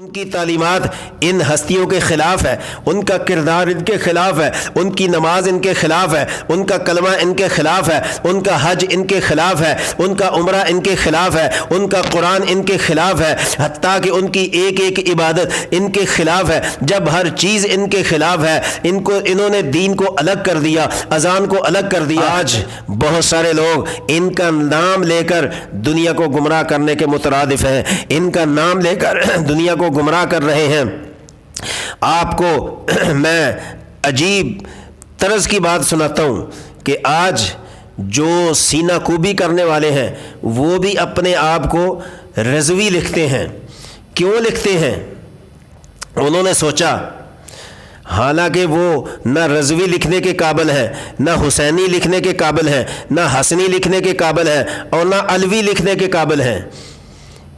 ان کی تعلیمات ان ہستیوں کے خلاف ہے، ان کا کردار ان کے خلاف ہے، ان کی نماز ان کے خلاف ہے، ان کا کلمہ ان کے خلاف ہے، ان کا حج ان کے خلاف ہے، ان کا عمرہ ان کے خلاف ہے، ان کا قرآن ان کے خلاف ہے، حتیٰ کہ ان کی ایک ایک عبادت ان کے خلاف ہے۔ جب ہر چیز ان کے خلاف ہے، انہوں نے دین کو الگ کر دیا، اذان کو الگ کر دیا۔ آج بہت سارے لوگ ان کا نام لے کر دنیا کو گمراہ کرنے کے مترادف ہیں، ان کا نام لے کر دنیا کو گمراہ کر رہے ہیں۔ آپ کو میں عجیب طرز کی بات سناتا ہوں کہ آج جو سینہ کوبی کرنے والے ہیں وہ بھی اپنے آپ کو رضوی لکھتے ہیں۔ کیوں لکھتے ہیں؟ انہوں نے سوچا حالانکہ وہ نہ رضوی لکھنے کے قابل ہیں، نہ حسینی لکھنے کے قابل ہیں، نہ حسنی لکھنے کے قابل ہیں، اور نہ علوی لکھنے کے قابل ہیں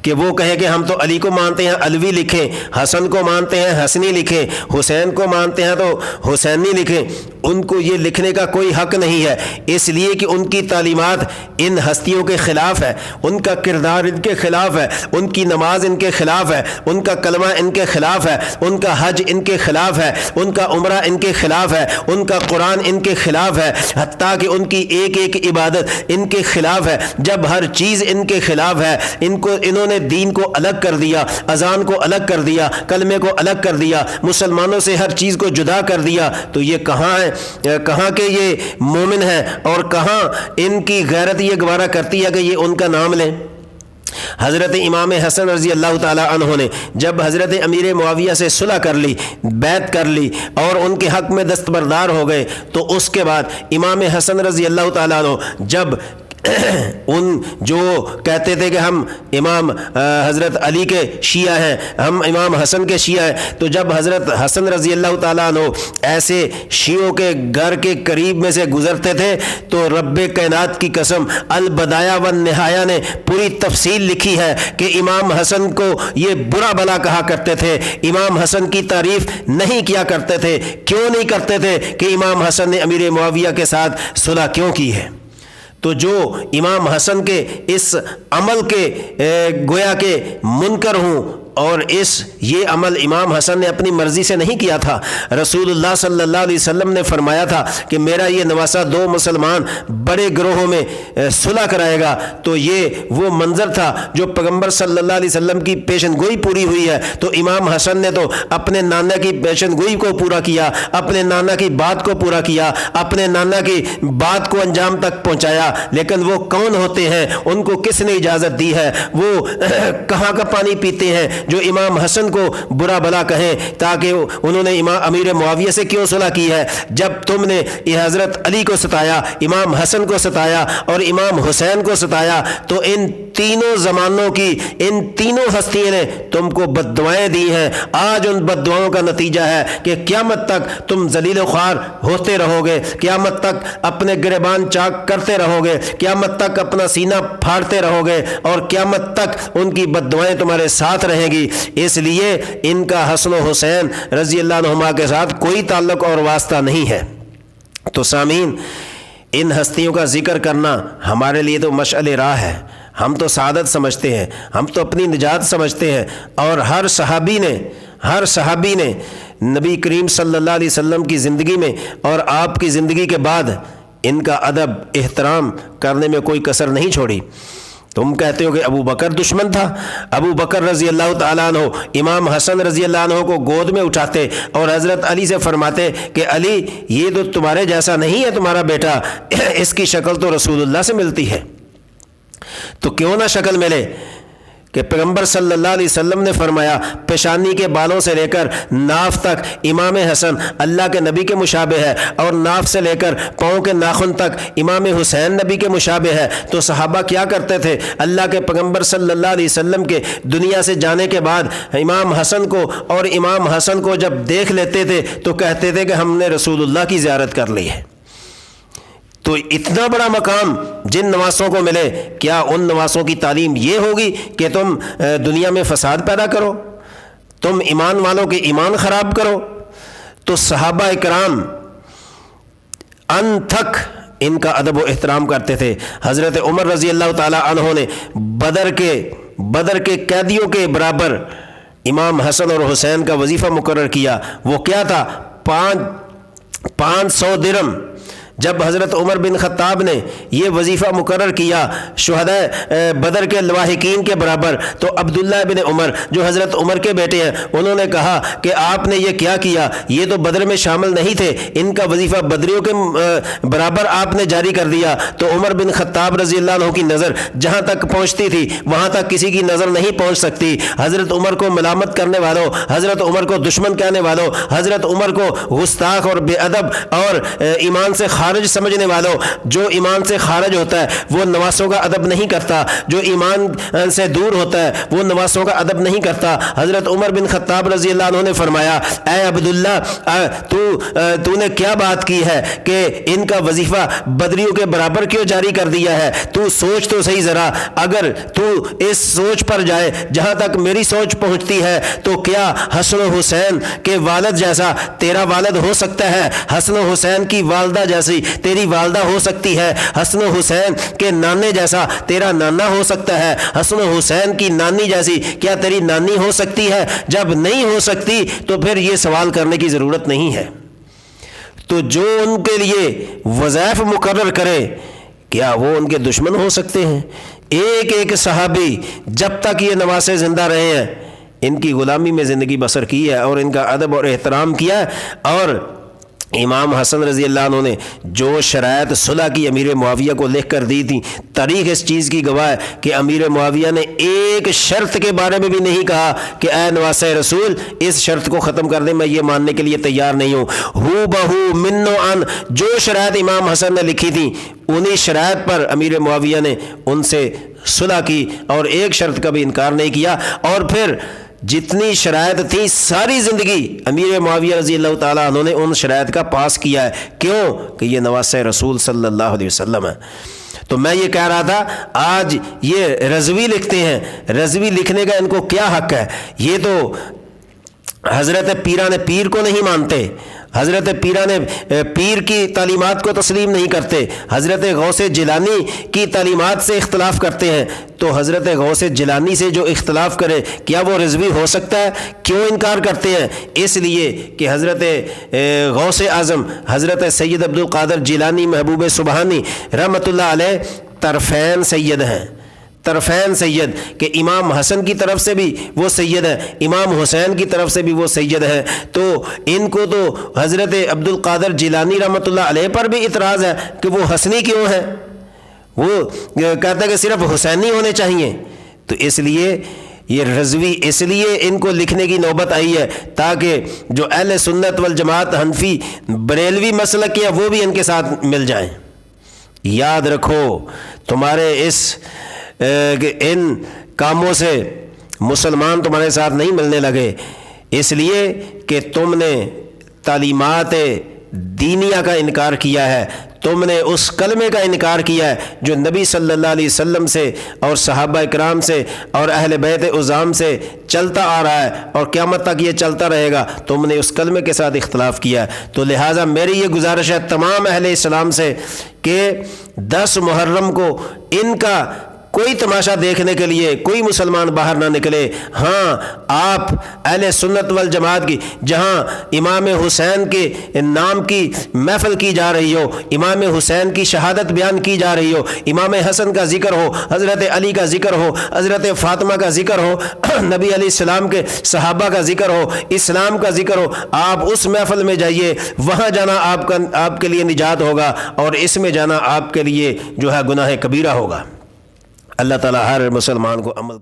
کہ وہ کہیں کہ ہم تو علی کو مانتے ہیں علوی لکھیں، حسن کو مانتے ہیں حسنی لکھیں، حسین کو مانتے ہیں تو حسینی لکھیں۔ ان کو یہ لکھنے کا کوئی حق نہیں ہے، اس لیے کہ ان کی تعلیمات ان ہستیوں کے خلاف ہے، ان کا کردار ان کے خلاف ہے، ان کی نماز ان کے خلاف ہے، ان کا کلمہ ان کے خلاف ہے، ان کا حج ان کے خلاف ہے، ان کا عمرہ ان کے خلاف ہے، ان کا قرآن ان کے خلاف ہے، حتیٰ کہ ان کی ایک ایک عبادت ان کے خلاف ہے۔ جب ہر چیز ان کے خلاف ہے، انہوں نے دین کو الگ کر دیا، اذان کو الگ کر دیا، کلمے کو الگ کر دیا، مسلمانوں سے ہر چیز کو جدا کر دیا، تو یہ کہاں ہے؟ کہاں کہ یہ مومن ہے، اور کہاں ان کی غیرت یہ گوارا کرتی ہے کہ یہ ان کا نام لیں؟ حضرت امام حسن رضی اللہ تعالیٰ عنہ نے جب حضرت امیر معاویہ سے صلح کر لی، بیعت کر لی اور ان کے حق میں دستبردار ہو گئے، تو اس کے بعد امام حسن رضی اللہ تعالیٰ عنہ جب ان جو کہتے تھے کہ ہم امام حضرت علی کے شیعہ ہیں، ہم امام حسن کے شیعہ ہیں، تو جب حضرت حسن رضی اللہ تعالیٰ عنہ ایسے شیعوں کے گھر کے قریب میں سے گزرتے تھے تو رب کائنات کی قسم البدایہ والنہایہ نے پوری تفصیل لکھی ہے کہ امام حسن کو یہ برا بلا کہا کرتے تھے، امام حسن کی تعریف نہیں کیا کرتے تھے۔ کیوں نہیں کرتے تھے؟ کہ امام حسن نے امیر معاویہ کے ساتھ صلح کیوں کی ہے۔ تو جو امام حسن کے اس عمل کے گویا کہ منکر ہوں، اور یہ عمل امام حسن نے اپنی مرضی سے نہیں کیا تھا، رسول اللہ صلی اللہ علیہ وسلم نے فرمایا تھا کہ میرا یہ نواسہ دو مسلمان بڑے گروہوں میں صلح کرائے گا، تو یہ وہ منظر تھا جو پیغمبر صلی اللہ علیہ وسلم کی پیشن گوئی پوری ہوئی ہے۔ تو امام حسن نے تو اپنے نانا کی پیشن گوئی کو پورا کیا، اپنے نانا کی بات کو پورا کیا، اپنے نانا کی بات کو انجام تک پہنچایا، لیکن وہ کون ہوتے ہیں؟ ان کو کس نے اجازت دی ہے؟ وہ کہاں کا پانی پیتے ہیں جو امام حسن کو برا بلا کہیں؟ تاکہ انہوں نے امیر معاویہ سے کیوں صلح کی ہے؟ جب تم نے یہ حضرت علی کو ستایا، امام حسن کو ستایا اور امام حسین کو ستایا، تو ان تینوں زمانوں کی ان تینوں ہستیوں نے تم کو بد دعائیں دی ہیں۔ آج ان بد دعاؤں کا نتیجہ ہے کہ قیامت تک تم ذلیل و خوار ہوتے رہو گے، قیامت تک اپنے گریبان چاک کرتے رہو گے، قیامت تک اپنا سینہ پھاڑتے رہو گے، اور قیامت تک ان کی بد دعائیں تمہارے ساتھ رہیں گی۔ اس لیے ان کا حسن و حسین رضی اللہ عنہما کے ساتھ کوئی تعلق اور واسطہ نہیں ہے۔ تو سامعین، ان ہستیوں کا ذکر کرنا ہمارے لیے تو مشعل راہ ہے، ہم تو سعادت سمجھتے ہیں، ہم تو اپنی نجات سمجھتے ہیں، اور ہر صحابی نے نبی کریم صلی اللہ علیہ وسلم کی زندگی میں اور آپ کی زندگی کے بعد ان کا ادب احترام کرنے میں کوئی کسر نہیں چھوڑی۔ تم کہتے ہو کہ ابو بکر دشمن تھا، ابو بکر رضی اللہ تعالیٰ عنہ امام حسن رضی اللہ عنہ کو گود میں اٹھاتے اور حضرت علی سے فرماتے کہ علی یہ تو تمہارے جیسا نہیں ہے تمہارا بیٹا، اس کی شکل تو رسول اللہ سے ملتی ہے۔ تو کیوں نہ شکل ملے کہ پیغمبر صلی اللہ علیہ وسلم نے فرمایا پیشانی کے بالوں سے لے کر ناف تک امام حسن اللہ کے نبی کے مشابہ ہے، اور ناف سے لے کر پاؤں کے ناخن تک امام حسین نبی کے مشابہ ہے۔ تو صحابہ کیا کرتے تھے؟ اللہ کے پیغمبر صلی اللہ علیہ وسلم کے دنیا سے جانے کے بعد امام حسن کو اور امام حسن کو جب دیکھ لیتے تھے تو کہتے تھے کہ ہم نے رسول اللہ کی زیارت کر لی ہے۔ تو اتنا بڑا مقام جن نواسوں کو ملے، کیا ان نواسوں کی تعلیم یہ ہوگی کہ تم دنیا میں فساد پیدا کرو، تم ایمان والوں کے ایمان خراب کرو؟ تو صحابہ اکرام ان تک ان کا ادب و احترام کرتے تھے۔ حضرت عمر رضی اللہ تعالی عنہ نے بدر کے قیدیوں کے برابر امام حسن اور حسین کا وظیفہ مقرر کیا، وہ کیا تھا؟ 500 درہم۔ جب حضرت عمر بن خطاب نے یہ وظیفہ مقرر کیا شہداء بدر کے لواحقین کے برابر، تو عبداللہ بن عمر جو حضرت عمر کے بیٹے ہیں انہوں نے کہا کہ آپ نے یہ کیا کیا؟ یہ تو بدر میں شامل نہیں تھے، ان کا وظیفہ بدریوں کے برابر آپ نے جاری کر دیا۔ تو عمر بن خطاب رضی اللہ عنہ کی نظر جہاں تک پہنچتی تھی وہاں تک کسی کی نظر نہیں پہنچ سکتی۔ حضرت عمر کو ملامت کرنے والوں، حضرت عمر کو دشمن کہنے والوں، حضرت عمر کو گستاخ اور بے ادب اور ایمان سے خارج سمجھنے والوں، جو ایمان سے خارج ہوتا ہے وہ نواسوں کا ادب نہیں کرتا، جو ایمان سے دور ہوتا ہے وہ نواسوں کا ادب نہیں کرتا۔ حضرت عمر بن خطاب رضی اللہ عنہ نے فرمایا، اے عبداللہ تو نے کیا بات کی ہے کہ ان کا وظیفہ بدریوں کے برابر کیوں جاری کر دیا ہے؟ تو سوچ تو صحیح ذرا، اگر تو اس سوچ پر جائے جہاں تک میری سوچ پہنچتی ہے تو کیا حسن و حسین کے والد جیسا تیرا والد ہو سکتا ہے؟ حسن و حسین کی والدہ جیسی تیری والدہ ہو سکتی ہے؟ حسن و حسین کے نانے جیسا تیرا نانا ہو سکتا ہے؟ حسن و حسین کی نانی جیسی کیا تیری نانی ہو سکتی ہے؟ جب نہیں ہو سکتی تو پھر یہ سوال کرنے کی ضرورت نہیں ہے۔ تو جو ان کے لیے وظائف مقرر کرے کیا وہ ان کے دشمن ہو سکتے ہیں؟ ایک ایک صحابی جب تک یہ نواسے زندہ رہے ہیں ان کی غلامی میں زندگی بسر کی ہے اور ان کا ادب اور احترام کیا ہے۔ اور امام حسن رضی اللہ عنہ نے جو شرائط صلح کی امیر معاویہ کو لکھ کر دی تھی، تاریخ اس چیز کی گواہ ہے کہ امیر معاویہ نے ایک شرط کے بارے میں بھی نہیں کہا کہ اے نواسہ رسول اس شرط کو ختم کر دیں، میں یہ ماننے کے لیے تیار نہیں ہوں۔ ہو بہو من و عن جو شرائط امام حسن نے لکھی تھی انہی شرائط پر امیر معاویہ نے ان سے صلح کی اور ایک شرط کا بھی انکار نہیں کیا۔ اور پھر جتنی شرائط تھی ساری زندگی امیر معاویہ رضی اللہ تعالیٰ عنہ نے ان شرائط کا پاس کیا ہے۔ کیوں؟ کہ یہ نواسہ رسول صلی اللہ علیہ وسلم ہے۔ تو میں یہ کہہ رہا تھا آج یہ رضوی لکھتے ہیں، رضوی لکھنے کا ان کو کیا حق ہے؟ یہ تو حضرت پیران پیر کو نہیں مانتے، حضرت پیران پیر کی تعلیمات کو تسلیم نہیں کرتے، حضرت غوث جیلانی کی تعلیمات سے اختلاف کرتے ہیں۔ تو حضرت غوث جیلانی سے جو اختلاف کرے کیا وہ رضوی ہو سکتا ہے؟ کیوں انکار کرتے ہیں؟ اس لیے کہ حضرت غوث اعظم حضرت سید عبد القادر جیلانی محبوب سبحانی رحمۃ اللہ علیہ طرفین سید ہیں، طرفین سید، کہ امام حسن کی طرف سے بھی وہ سید ہے، امام حسین کی طرف سے بھی وہ سید ہے۔ تو ان کو تو حضرت عبد القادر جیلانی رحمۃ اللہ علیہ پر بھی اعتراض ہے کہ وہ حسنی کیوں ہے، وہ کہتا ہے کہ صرف حسینی ہونے چاہیے۔ تو اس لیے یہ رضوی اس لیے ان کو لکھنے کی نوبت آئی ہے تاکہ جو اہل سنت والجماعت حنفی بریلوی مسلک کے وہ بھی ان کے ساتھ مل جائیں۔ یاد رکھو تمہارے ان کاموں سے مسلمان تمہارے ساتھ نہیں ملنے لگے، اس لیے کہ تم نے تعلیمات دینیہ کا انکار کیا ہے، تم نے اس کلمے کا انکار کیا ہے جو نبی صلی اللہ علیہ وسلم سے اور صحابہ اکرام سے اور اہل بیت عظام سے چلتا آ رہا ہے اور قیامت تک یہ چلتا رہے گا، تم نے اس کلمے کے ساتھ اختلاف کیا ہے۔ تو لہٰذا میری یہ گزارش ہے تمام اہل اسلام سے کہ 10 محرم کو ان کا کوئی تماشا دیکھنے کے لیے کوئی مسلمان باہر نہ نکلے۔ ہاں آپ اہل سنت والجماعت کی جہاں امام حسین کے نام کی محفل کی جا رہی ہو، امام حسین کی شہادت بیان کی جا رہی ہو، امام حسن کا ذکر ہو، حضرت علی کا ذکر ہو، حضرت فاطمہ کا ذکر ہو، نبی علیہ السلام کے صحابہ کا ذکر ہو، اسلام کا ذکر ہو، آپ اس محفل میں جائیے، وہاں جانا آپ کے لیے نجات ہوگا اور اس میں جانا آپ کے لیے جو ہے گناہ کبیرہ ہوگا۔ اللہ تعالیٰ ہر مسلمان کو عمل